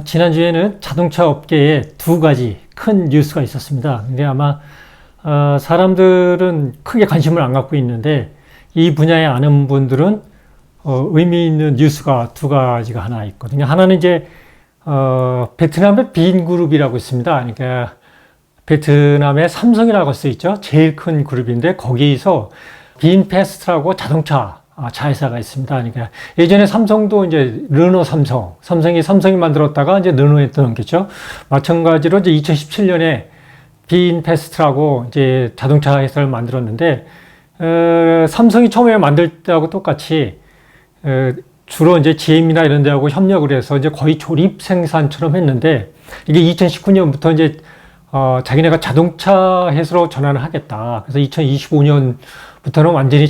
지난주에는 자동차 업계에 두 가지 큰 뉴스가 있었습니다. 근데 아마 사람들은 크게 관심을 안 갖고 있는데 이 분야에 아는 분들은 의미 있는 뉴스가 두 가지가 하나 있거든요. 하나는 이제 베트남의 빈그룹이라고 있습니다. 그러니까 베트남의 삼성이라고 써 있죠. 제일 큰 그룹인데 거기서 빈페스트라고 자동차 자회사가 있습니다. 그러니까 예전에 삼성도 이제 르노 삼성이 만들었다가 이제 르노에 들어갔겠죠. 마찬가지로 이제 2017년에 빈페스트라고 이제 자동차 회사를 만들었는데 삼성이 처음에 만들 때하고 똑같이 주로 이제 GM이나 이런 데하고 협력을 해서 이제 거의 조립 생산처럼 했는데 이게 2019년부터 이제 자기네가 자동차 회사로 전환을 하겠다. 그래서 2025년부터는 완전히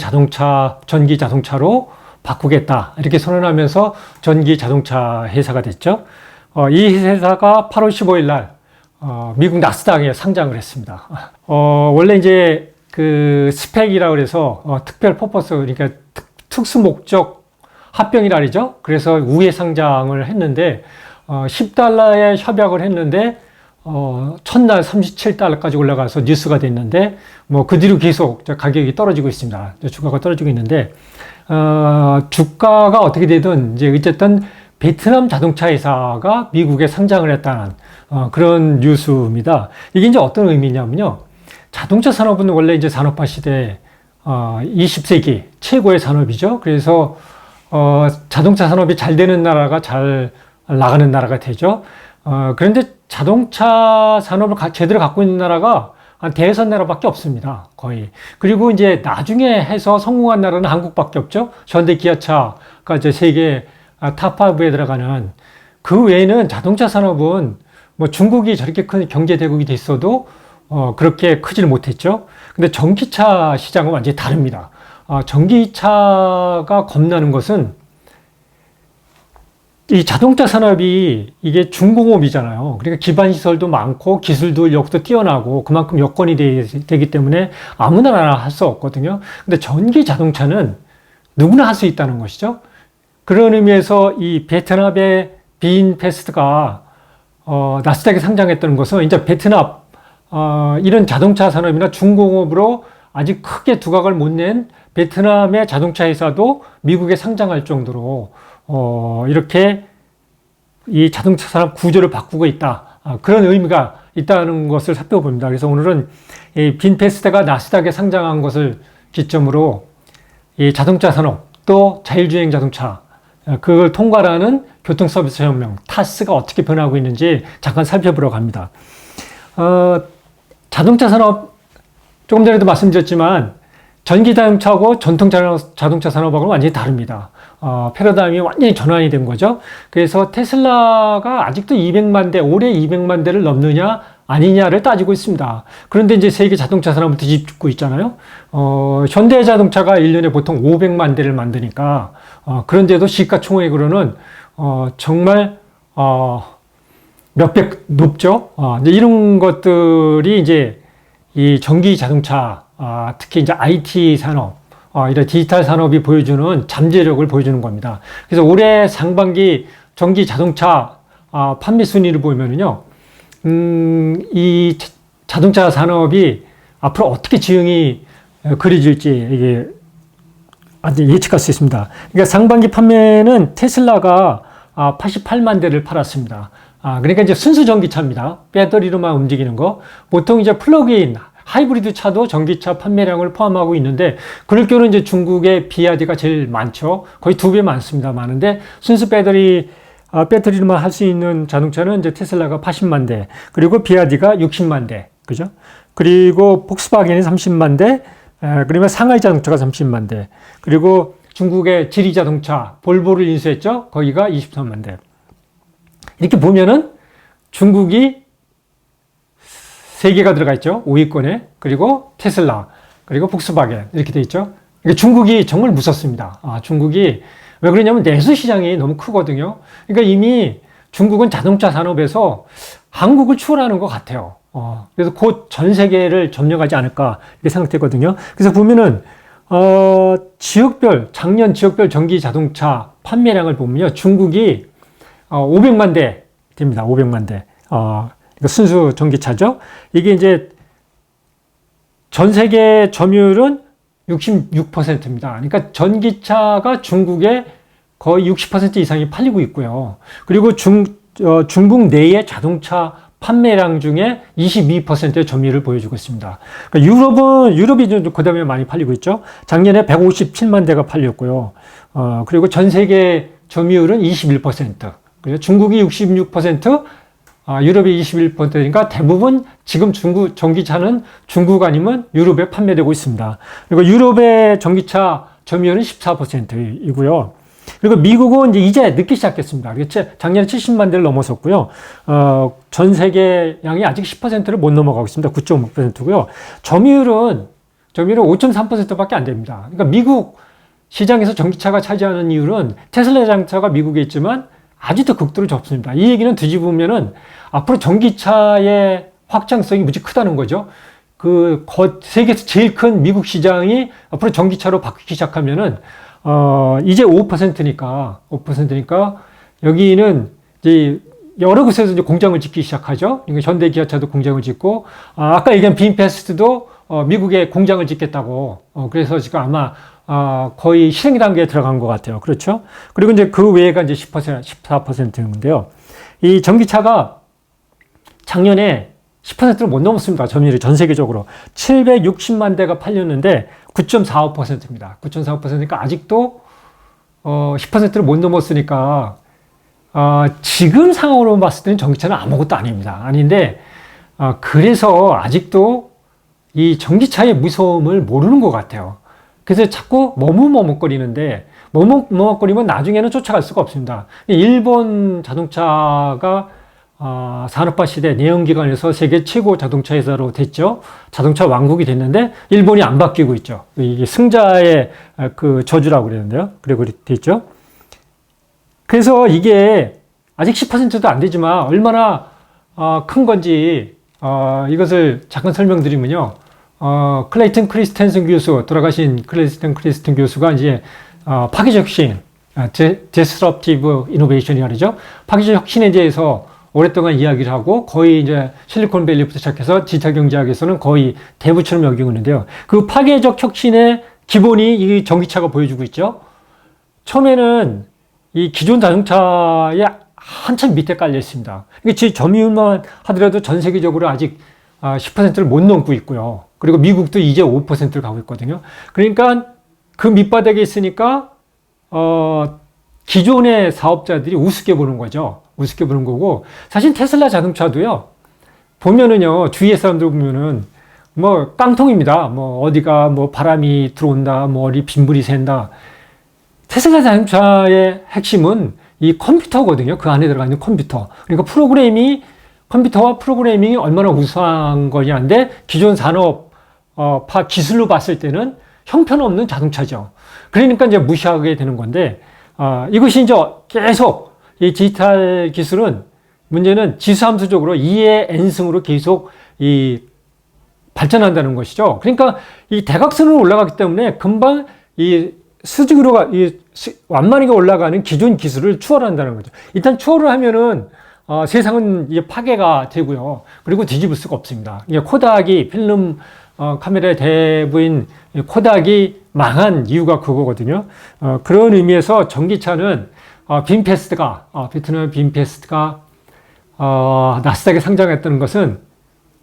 전기 자동차로 바꾸겠다. 이렇게 선언하면서 전기 자동차 회사가 됐죠. 이 회사가 8월 15일 날, 미국 나스닥에 상장을 했습니다. 원래 이제 그 스펙이라고 해서, 특별 퍼포스, 그러니까 특수 목적 합병이라 그러죠. 그래서 우회 상장을 했는데, $10에 협약을 했는데, 첫날 $37까지 올라가서 뉴스가 됐는데, 그 뒤로 계속 가격이 떨어지고 있습니다. 주가가 떨어지고 있는데, 주가가 어떻게 되든, 이제 어쨌든 베트남 자동차 회사가 미국에 상장을 했다는, 그런 뉴스입니다. 이게 이제 어떤 의미냐면요. 자동차 산업은 원래 이제 산업화 시대, 20세기 최고의 산업이죠. 그래서, 자동차 산업이 잘 되는 나라가 잘 나가는 나라가 되죠. 그런데 자동차 산업을 제대로 갖고 있는 나라가 한 대여섯 나라밖에 없습니다. 거의. 그리고 이제 나중에 해서 성공한 나라는 한국밖에 없죠. 현대 기아차가 이제 세계 탑5에 들어가는 그 외에는 자동차 산업은 뭐 중국이 저렇게 큰 경제 대국이 됐어도 그렇게 크지를 못했죠. 근데 전기차 시장은 완전히 다릅니다. 전기차가 겁나는 것은 이 자동차 산업이 이게 중공업이잖아요. 그러니까 기반 시설도 많고 기술도 인력도 뛰어나고 그만큼 여건이 되기 때문에 아무나 할 수 없거든요. 근데 전기 자동차는 누구나 할 수 있다는 것이죠. 그런 의미에서 이 베트남의 빈페스트가 나스닥에 상장했다는 것은 이제 베트남 이런 자동차 산업이나 중공업으로 아직 크게 두각을 못 낸 베트남의 자동차 회사도 미국에 상장할 정도로 이렇게 이 자동차 산업 구조를 바꾸고 있다. 그런 의미가 있다는 것을 살펴봅니다. 그래서 오늘은 이 빈페스트가 나스닥에 상장한 것을 기점으로 이 자동차 산업 또 자율주행 자동차 그걸 통과하는 교통서비스 혁명 타스가 어떻게 변하고 있는지 잠깐 살펴보러 갑니다. 자동차 산업 조금 전에도 말씀드렸지만 전기 자동차하고 전통 자동차 산업하고는 완전히 다릅니다. 패러다임이 완전히 전환이 된 거죠. 그래서 테슬라가 아직도 200만 대, 올해 200만 대를 넘느냐 아니냐를 따지고 있습니다. 그런데 이제 세계 자동차 산업을 뒤집고 있잖아요. 현대 자동차가 1년에 보통 500만 대를 만드니까, 그런데도 시가총액으로는, 정말, 몇백 높죠. 이제 이런 것들이 이제 이 전기 자동차, 특히 이제 IT 산업, 이런 디지털 산업이 보여주는 잠재력을 보여주는 겁니다. 그래서 올해 상반기 전기 자동차 판매 순위를 보면은요, 이 자동차 산업이 앞으로 어떻게 지형이 그려질지 이게 아주 예측할 수 있습니다. 그러니까 상반기 판매는 테슬라가 88만 대를 팔았습니다. 그러니까 이제 순수 전기차입니다. 배터리로만 움직이는 거. 보통 이제 플러그인 하이브리드 차도 전기차 판매량을 포함하고 있는데, 그럴 경우는 이제 중국의 비아디가 제일 많죠. 거의 2배 많습니다. 많은데, 순수 배터리로만 할 수 있는 자동차는 이제 테슬라가 80만 대, 그리고 비아디가 60만 대, 그죠? 그리고 폭스바겐이 30만 대, 그러면 상하이 자동차가 30만 대, 그리고 중국의 지리 자동차, 볼보를 인수했죠? 거기가 23만 대. 이렇게 보면은 중국이 3개가 들어가 있죠. 5위권에. 그리고 테슬라, 그리고 폭스바겐 이렇게 돼 있죠. 그러니까 중국이 정말 무섭습니다. 중국이 왜 그러냐면 내수 시장이 너무 크거든요. 그러니까 이미 중국은 자동차 산업에서 한국을 추월하는 것 같아요. 그래서 곧 전 세계를 점령하지 않을까 이렇게 생각되거든요. 그래서 보면은 작년 지역별 전기 자동차 판매량을 보면요, 중국이 500만 대 됩니다. 500만 대. 이거 순수 전기차죠. 이게 이제 전 세계 점유율은 66%입니다. 그러니까 전기차가 중국에 거의 60% 이상이 팔리고 있고요. 그리고 중국 내의 자동차 판매량 중에 22%의 점유율을 보여주고 있습니다. 그러니까 유럽이 그 다음에 많이 팔리고 있죠. 작년에 157만 대가 팔렸고요. 그리고 전 세계 점유율은 21%. 그리고 중국이 66%, 유럽이 21%니까 대부분 지금 중국 전기차는 중국 아니면 유럽에 판매되고 있습니다. 그리고 유럽의 전기차 점유율은 14%이고요. 그리고 미국은 이제 늦게 시작했습니다. 작년에 70만 대를 넘어섰고요. 전 세계 양이 아직 10%를 못 넘어가고 있습니다. 9.5%고요. 점유율은 5.3%밖에 안 됩니다. 그러니까 미국 시장에서 전기차가 차지하는 이유는 테슬라 자동차가 미국에 있지만 아직도 극도로 적습니다. 이 얘기는 뒤집으면은 앞으로 전기차의 확장성이 무지 크다는 거죠. 세계에서 제일 큰 미국 시장이 앞으로 전기차로 바뀌기 시작하면은 이제 5%니까 여기는 이제 여러 곳에서 이제 공장을 짓기 시작하죠. 그러니까 현대 기아차도 공장을 짓고, 아까 얘기한 빈패스트도 미국에 공장을 짓겠다고. 그래서 지금 아마 거의 실행 단계에 들어간 것 같아요. 그렇죠? 그리고 이제 그 외가 이제 10%, 14%인데요. 이 전기차가 작년에 10%를 못 넘었습니다. 점유율이 전 세계적으로. 760만 대가 팔렸는데 9.45%입니다. 9.45%니까 아직도 10%를 못 넘었으니까 지금 상황으로 봤을 때는 전기차는 아무것도 아닙니다. 아닌데 그래서 아직도 이 전기차의 무서움을 모르는 것 같아요. 그래서 자꾸 머뭇머뭇거리는데 머뭇머뭇거리면 나중에는 쫓아갈 수가 없습니다. 일본 자동차가 산업화 시대 내연기관에서 세계 최고 자동차 회사로 됐죠. 자동차 왕국이 됐는데 일본이 안 바뀌고 있죠. 이게 승자의 그 저주라고 그랬는데요. 그리고 됐죠. 그래서 이게 아직 10%도 안 되지만 얼마나 큰 건지 이것을 잠깐 설명드리면요. 클레이튼 크리스텐슨 교수, 돌아가신 클레이튼 크리스텐슨 교수가 이제 파괴적 혁신, disruptive innovation이라 그러죠. 파괴적 혁신에 대해서 오랫동안 이야기를 하고 거의 이제 실리콘밸리부터 시작해서 디지털 경제학에서는 거의 대부처럼 여기고 있는데요. 그 파괴적 혁신의 기본이 이 전기차가 보여주고 있죠. 처음에는 이 기존 자동차에 한참 밑에 깔려 있습니다. 이게 점유율만 하더라도 전 세계적으로 아직 10%를 못 넘고 있고요. 그리고 미국도 이제 5%를 가고 있거든요. 그러니까 그 밑바닥에 있으니까 기존의 사업자들이 우습게 보는 거죠. 우습게 보는 거고, 사실 테슬라 자동차도요, 보면은요, 주위의 사람들 보면은, 뭐, 깡통입니다. 뭐, 어디가, 뭐, 바람이 들어온다, 뭐, 어디 빗물이 샌다. 테슬라 자동차의 핵심은 이 컴퓨터거든요. 그 안에 들어가 있는 컴퓨터. 그러니까 컴퓨터와 프로그래밍이 얼마나 우수한 거냐인데, 기존 산업파 기술로 봤을 때는 형편없는 자동차죠. 그러니까 이제 무시하게 되는 건데, 이것이 이제 계속 이 디지털 기술은 문제는 지수함수적으로 2의 n승으로 계속 발전한다는 것이죠. 그러니까 이 대각선으로 올라가기 때문에 금방 이 완만하게 올라가는 기존 기술을 추월한다는 거죠. 일단 추월을 하면은 세상은 이제 파괴가 되고요. 그리고 뒤집을 수가 없습니다. 코닥이 필름 카메라의 대부인 코닥이 망한 이유가 그거거든요. 그런 의미에서 전기차는 베트남 빈패스트가 나스닥에 상장했다는 것은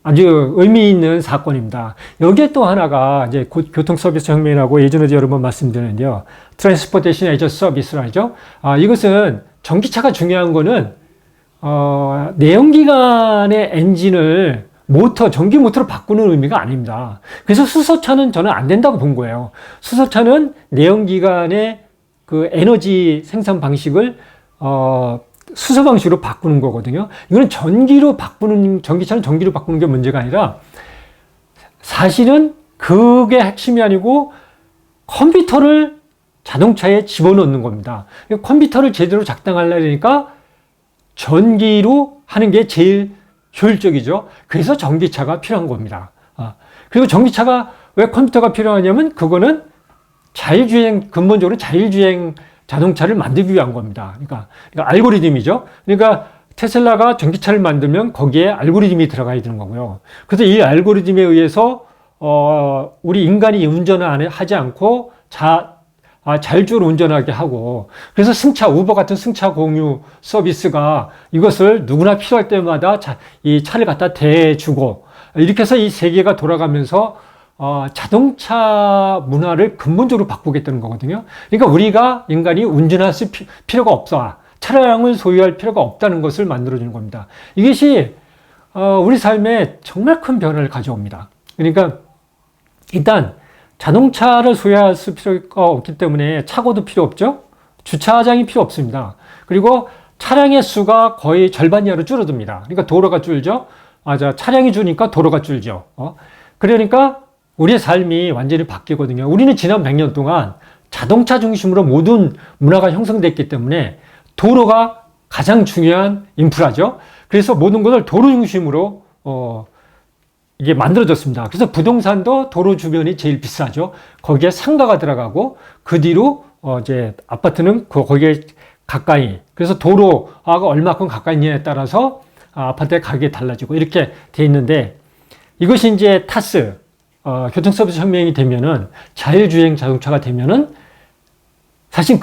아주 의미 있는 사건입니다. 여기에 또 하나가 이제 교통 서비스 혁명이라고 예전에도 여러 번 말씀드렸는데요. 트랜스포테이션 에이저 서비스라죠. 이것은 전기차가 중요한 거는 내연기관의 엔진을 전기 모터로 바꾸는 의미가 아닙니다. 그래서 수소차는 저는 안 된다고 본 거예요. 수소차는 내연기관의 그 에너지 생산 방식을 수소 방식으로 바꾸는 거거든요. 이거는 전기차는 전기로 바꾸는 게 문제가 아니라 사실은 그게 핵심이 아니고 컴퓨터를 자동차에 집어넣는 겁니다. 컴퓨터를 제대로 작동하려니까 전기로 하는 게 제일 효율적이죠. 그래서 전기차가 필요한 겁니다. 그리고 전기차가 왜 컴퓨터가 필요하냐면 그거는 근본적으로 자율주행 자동차를 만들기 위한 겁니다. 그러니까 알고리즘이죠. 그러니까 테슬라가 전기차를 만들면 거기에 알고리즘이 들어가야 되는 거고요. 그래서 이 알고리즘에 의해서 우리 인간이 운전을 하지 않고 자율적으로 운전하게 하고, 그래서 우버 같은 승차 공유 서비스가 이것을 누구나 필요할 때마다 이 차를 갖다 대주고, 이렇게 해서 이 세계가 돌아가면서 자동차 문화를 근본적으로 바꾸겠다는 거거든요. 그러니까 우리가 인간이 운전할 필요가 없어. 차량을 소유할 필요가 없다는 것을 만들어주는 겁니다. 이것이 우리 삶에 정말 큰 변화를 가져옵니다. 그러니까 일단 자동차를 소유할 필요가 없기 때문에 차고도 필요 없죠. 주차장이 필요 없습니다. 그리고 차량의 수가 거의 절반 이하로 줄어듭니다. 그러니까 도로가 줄죠. 차량이 주니까 도로가 줄죠. 그러니까 우리의 삶이 완전히 바뀌거든요. 우리는 지난 100년 동안 자동차 중심으로 모든 문화가 형성됐기 때문에 도로가 가장 중요한 인프라죠. 그래서 모든 것을 도로 중심으로 이게 만들어졌습니다. 그래서 부동산도 도로 주변이 제일 비싸죠. 거기에 상가가 들어가고, 그 뒤로 이제 아파트는 거기에 가까이. 그래서 도로하고 얼마큼 가까이 있냐에 따라서 아파트의 가격이 달라지고 이렇게 돼 있는데, 이것이 이제 타스 교통 서비스 혁명이 되면은, 자율주행 자동차가 되면은 사실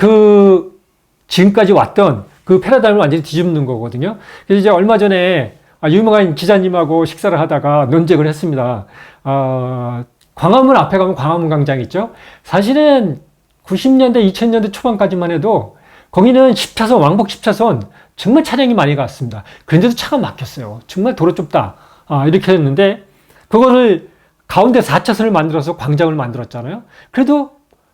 지금까지 왔던 그 패러다임을 완전히 뒤집는 거거든요. 그래서 이제 얼마 전에 유명한 기자님하고 식사를 하다가 논쟁을 했습니다. 광화문 앞에 가면 광화문 광장 있죠? 사실은 90년대, 2000년대 초반까지만 해도 거기는 10차선, 왕복 10차선, 정말 차량이 많이 갔습니다. 그런데도 차가 막혔어요. 정말 도로 좁다. 이렇게 했는데, 그거를 가운데 4차선을 만들어서 광장을 만들었잖아요. 그래도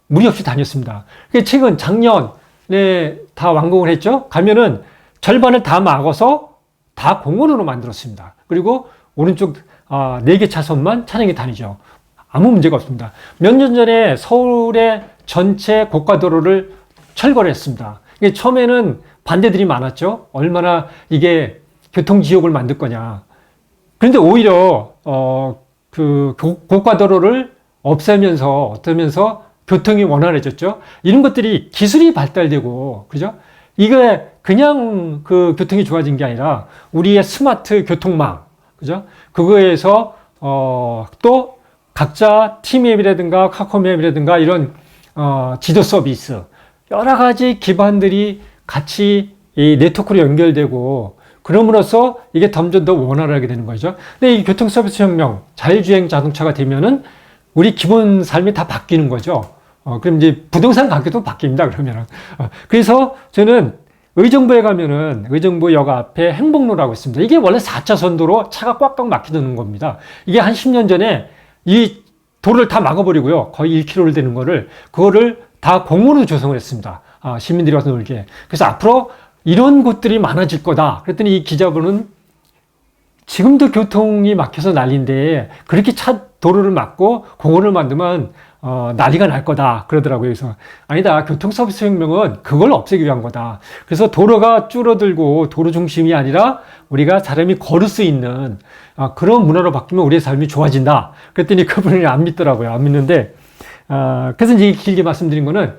무리 없이 다녔습니다. 최근 작년에 다 완공을 했죠? 가면은 절반을 다 막아서 다 공원으로 만들었습니다. 그리고 오른쪽 4개 차선만 차량이 다니죠. 아무 문제가 없습니다. 몇 년 전에 서울의 전체 고가도로를 철거를 했습니다. 처음에는 반대들이 많았죠. 얼마나 이게 교통지옥을 만들 거냐. 그런데 오히려 그 고가도로를 없애면서 교통이 원활해졌죠. 이런 것들이 기술이 발달되고, 그죠? 이게 그냥 그 교통이 좋아진 게 아니라 우리의 스마트 교통망, 그죠? 그거에서 또 각자 티맵이라든가 카카오맵이라든가 이런 지도 서비스, 여러 가지 기반들이 같이 이 네트워크로 연결되고, 그럼으로써 이게 점점 더 원활하게 되는 거죠. 근데 이 교통 서비스 혁명, 자율주행 자동차가 되면은 우리 기본 삶이 다 바뀌는 거죠. 그럼 이제 부동산 가격도 바뀝니다, 그러면은. 그래서 저는 의정부에 가면은 의정부역 앞에 행복로라고 있습니다. 이게 원래 4차선 도로 차가 꽉꽉 막히는 겁니다. 이게 한 10년 전에 이 도로를 다 막아버리고요. 거의 1km 되는 그거를 다 공원으로 조성을 했습니다. 시민들이 와서 놀게. 그래서 앞으로 이런 곳들이 많아질 거다. 그랬더니 이 기자분은 지금도 교통이 막혀서 난리인데 그렇게 도로를 막고 공원을 만들면 난리가 날 거다 그러더라고요. 그래서 아니다, 교통 서비스 혁명은 그걸 없애기 위한 거다. 그래서 도로가 줄어들고 도로 중심이 아니라 우리가 사람이 걸을 수 있는 그런 문화로 바뀌면 우리의 삶이 좋아진다. 그랬더니 그분이 안 믿더라고요. 안 믿는데 그래서 이제 길게 말씀드린 거는,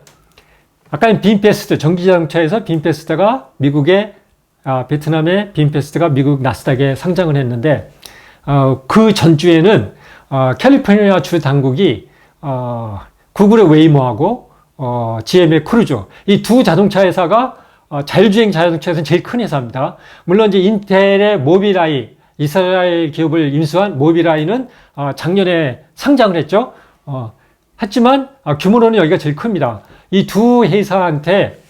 아까 빈패스트, 전기자동차에서 빈패스트가 베트남의 빈패스트가 미국 나스닥에 상장을 했는데, 그 전주에는 캘리포니아 주 당국이 구글의 웨이모하고 GM의 크루즈, 이 두 자동차 회사가 자율주행 자동차에서는 제일 큰 회사입니다. 물론 이제 인텔의 모빌아이, 이스라엘 기업을 인수한 모빌아이는 작년에 상장을 했죠. 하지만 규모로는 여기가 제일 큽니다. 이 두 회사한테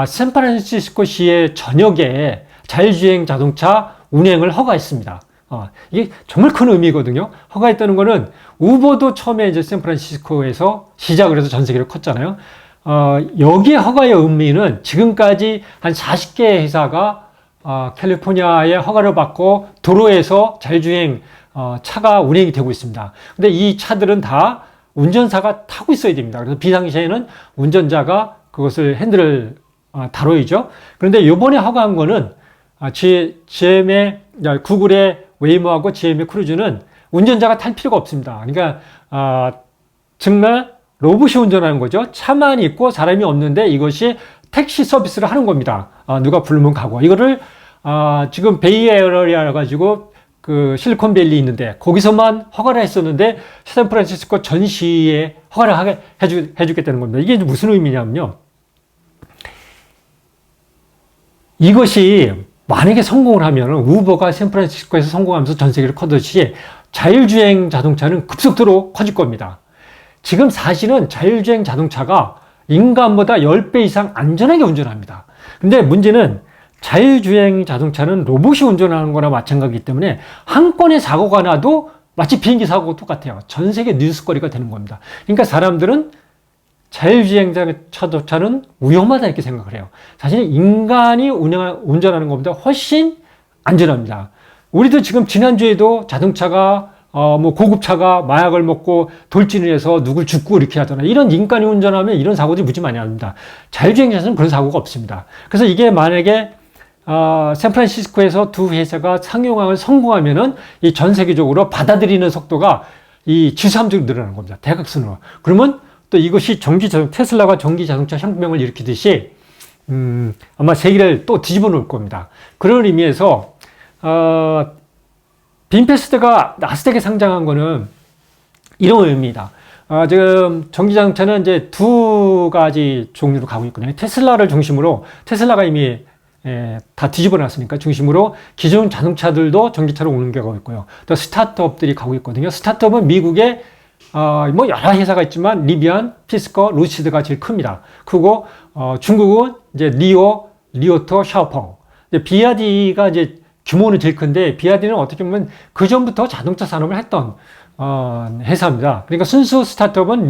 샌프란시스코시의 전역에 자율주행 자동차 운행을 허가했습니다. 이게 정말 큰 의미거든요. 허가했다는 거는 우버도 처음에 이제 샌프란시스코에서 시작을 해서 전 세계로 컸잖아요. 여기에 허가의 의미는 지금까지 한 40개 회사가 캘리포니아의 허가를 받고 도로에서 자율주행 차가 운행이 되고 있습니다. 근데 이 차들은 다 운전사가 타고 있어야 됩니다. 그래서 비상시에는 운전자가 그것을 핸들을 다뤄야죠. 그런데 이번에 허가한 거는 GM의 구글의 웨이모하고 GM의 크루즈는 운전자가 탈 필요가 없습니다. 그러니까 정말 로봇이 운전하는 거죠. 차만 있고 사람이 없는데 이것이 택시 서비스를 하는 겁니다. 누가 부르면 가고, 이거를 지금 베이에어리아 가지고 그 실리콘밸리 있는데 거기서만 허가를 했었는데 샌프란시스코 전시에 허가를 해주겠다는 겁니다. 이게 무슨 의미냐면요. 이것이 만약에 성공을 하면 우버가 샌프란시스코에서 성공하면서 전 세계를 커듯이 자율주행 자동차는 급속도로 커질 겁니다. 지금 사실은 자율주행 자동차가 인간보다 10배 이상 안전하게 운전합니다. 근데 문제는 자율주행 자동차는 로봇이 운전하는 거나 마찬가지이기 때문에 한 건의 사고가 나도 마치 비행기 사고와 똑같아요. 전 세계 뉴스거리가 되는 겁니다. 그러니까 사람들은 자율주행 자동차는 위험하다 이렇게 생각을 해요. 사실 인간이 운전하는 것보다 훨씬 안전합니다. 우리도 지금 지난주에도 자동차가 뭐 고급차가 마약을 먹고 돌진을 해서 누굴 죽고 이렇게 하잖아요. 이런 인간이 운전하면 이런 사고들이 무지 많이 납니다. 자율주행차는 그런 사고가 없습니다. 그래서 이게 만약에 샌프란시스코에서 두 회사가 상용화를 성공하면은 이 전 세계적으로 받아들이는 속도가 이 지수함적으로 늘어나는 겁니다. 대각선으로. 그러면 또 이것이 테슬라가 전기 자동차 혁명을 일으키듯이 아마 세계를 또 뒤집어 놓을 겁니다. 그런 의미에서 빈페스트가 나스닥에 상장한 거는 이런 의미입니다. 지금 전기 자동차는 이제 두 가지 종류로 가고 있거든요. 테슬라를 중심으로 테슬라가 이미 다 뒤집어 놨으니까 중심으로 기존 자동차들도 전기차로 옮겨가고 있고요. 또 스타트업들이 가고 있거든요. 스타트업은 미국에 뭐 여러 회사가 있지만 리비안, 피스커, 루시드가 제일 큽니다. 크고 중국은 이제 리오토, 샤오펑. 비아디가 이제 규모는 제일 큰데 비아디는 어떻게 보면 그 전부터 자동차 산업을 했던 회사입니다. 그러니까 순수 스타트업은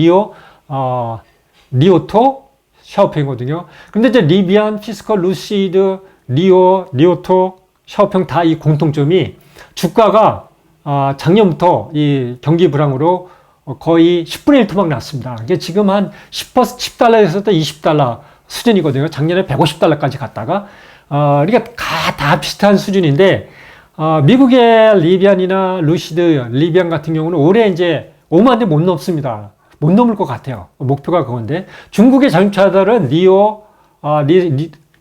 리오토, 샤오펑이거든요. 근데 이제 리비안, 피스커, 루시드, 리오토, 샤오펑 다 이 공통점이 주가가 작년부터 이 경기 불황으로 거의 10분의 1 토막 났습니다. 이게 지금 한 10달러에서 20달러 수준이거든요. 작년에 150달러까지 갔다가 그러니까 다 비슷한 수준인데 미국의 리비안이나 루시드, 리비안 같은 경우는 올해 이제 5만 대 못 넘습니다. 못 넘을 것 같아요. 목표가 그건데 중국의 자동차들은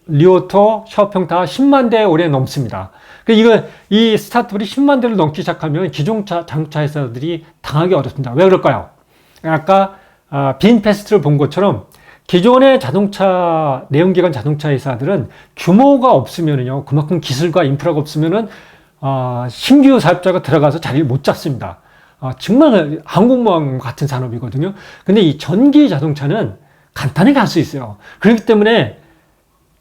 리오토, 샤오펑 다 10만 대 올해 넘습니다. 이 스타트업이 10만 대를 넘기 시작하면 기존 자동차 회사들이 당하기 어렵습니다. 왜 그럴까요? 아까 빈페스트를 본 것처럼 기존의 자동차 내연기관 자동차 회사들은 규모가 없으면요, 그만큼 기술과 인프라가 없으면은 신규 사업자가 들어가서 자리를 못 잡습니다. 정말 항공모함 같은 산업이거든요. 근데 이 전기 자동차는 간단하게 할 수 있어요. 그렇기 때문에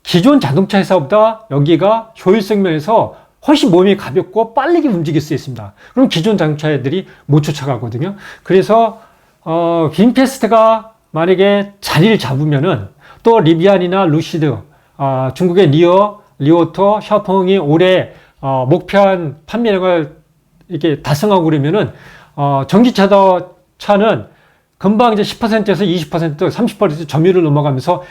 기존 자동차 회사보다 여기가 효율성 면에서 훨씬 몸이 가볍고 빠르게 움직일 수 있습니다. 그럼 기존 자동차들이 못 쫓아가거든요. 그래서 빈페스트가 만약에 자리를 잡으면은 또 리비안이나 루시드, 중국의 리오토, 샤오펑이 올해 목표한 판매량을 이렇게 달성하고 그러면은 전기차는 금방 이제 10%에서 20%, 30% 점유율을 넘어가면서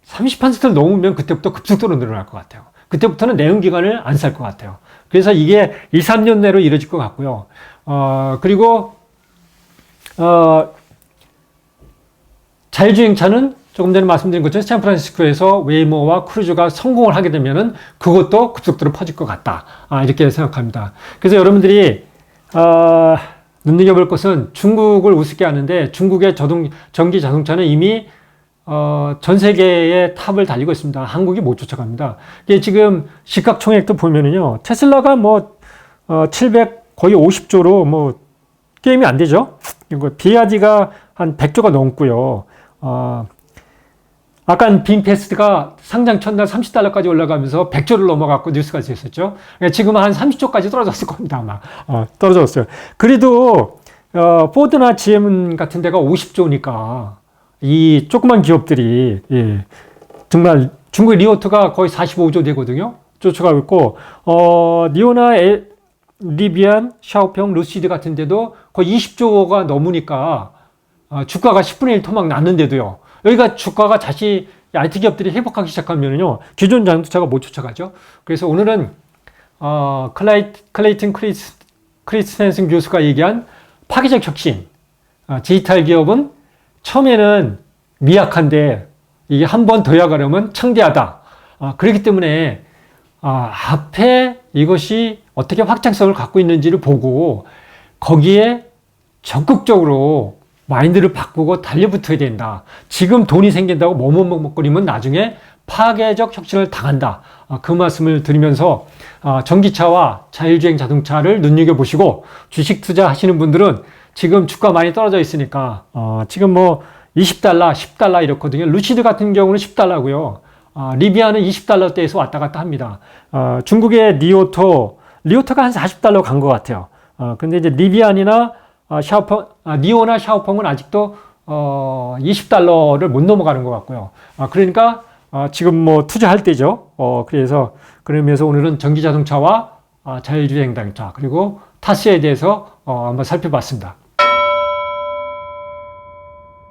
30%를 넘으면 그때부터 급속도로 늘어날 것 같아요. 그때부터는 내연기관을 안 살 것 같아요. 그래서 이게 2, 3년 내로 이루어질 것 같고요. 그리고 자율주행차는 조금 전에 말씀드린 것처럼 샌프란시스코에서 웨이모와 크루즈가 성공을 하게 되면은 그것도 급속도로 퍼질 것 같다. 이렇게 생각합니다. 그래서 여러분들이 눈여겨볼 것은 중국을 우습게 하는데 중국의 전기 자동차는 이미 전 세계의 탑을 달리고 있습니다. 한국이 못 쫓아갑니다. 이게 지금 시가총액도 보면은요, 테슬라가 뭐, 거의 50조로 뭐, 게임이 안 되죠? 이거 비아디가 한 100조가 넘고요. 아까 빈페스트가 상장 첫날 30달러까지 올라가면서 100조를 넘어갔고 뉴스가 됐었죠. 지금은 한 30조까지 떨어졌을 겁니다, 아마. 떨어졌어요. 그래도, 포드나 GM 같은 데가 50조니까, 이 조그만 기업들이 정말 중국의 리오토가 거의 45조 되거든요. 쫓아가고 있고 리비안, 샤오펑, 루시드 같은 데도 거의 20조가 넘으니까 주가가 10분의 1 토막 났는데도요. 여기가 주가가 다시 IT 기업들이 회복하기 시작하면요, 기존 자동차가 못 쫓아가죠. 그래서 오늘은 클레이튼 크리스텐슨 교수가 얘기한 파괴적 혁신, 디지털 기업은 처음에는 미약한데 이게 한 번 더 해가려면 창대하다. 그렇기 때문에 앞에 이것이 어떻게 확장성을 갖고 있는지를 보고 거기에 적극적으로 마인드를 바꾸고 달려붙어야 된다. 지금 돈이 생긴다고 머뭇머뭇거리면 나중에 파괴적 혁신을 당한다. 그 말씀을 드리면서 전기차와 자율주행 자동차를 눈여겨보시고 주식 투자하시는 분들은 지금 주가 많이 떨어져 있으니까 지금 뭐 20달러, 10달러 이렇거든요. 루시드 같은 경우는 10달러고요. 리비아는 20달러대에서 왔다 갔다 합니다. 중국의 리오터가 한 40달러 간 것 같아요. 근데 이제 리비안이나 니오나 샤오펑은 아직도 20달러를 못 넘어가는 것 같고요. 그러니까 지금 뭐 투자할 때죠. 그러면서 오늘은 전기자동차와 자율주행 자동차 그리고 타스에 대해서 한번 살펴봤습니다.